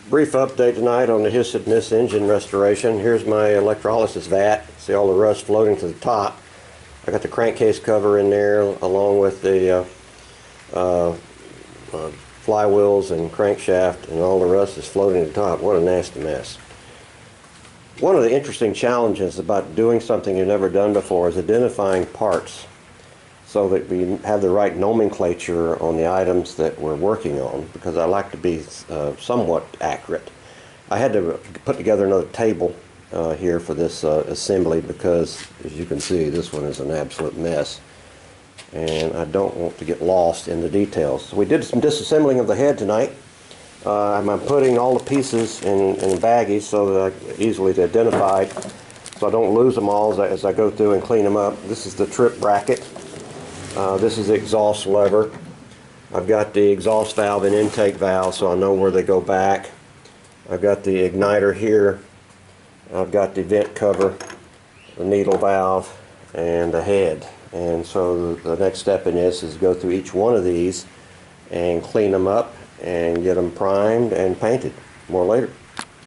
Brief update tonight on the his and miss engine restoration. Here's my electrolysis vat. See all the rust floating to the top. I got the crankcase cover in there along with the flywheels and crankshaft, and all the rust is floating to the top. What a nasty mess. One of the interesting challenges about doing something you've never done before is identifying parts so that we have the right nomenclature on the items that we're working on, because I like to be somewhat accurate. I had to put together another table here for this assembly because, as you can see, this one is an absolute mess and I don't want to get lost in the details. So we did some disassembling of the head tonight. I'm putting all the pieces in baggies so that I easily identified, so I don't lose them all as I go through and clean them up. This is the trip bracket. This is the exhaust lever. I've got the exhaust valve and intake valve so I know where they go back. I've got the igniter here. I've got the vent cover, the needle valve, and the head. And so the next step in this is go through each one of these and clean them up and get them primed and painted. More later.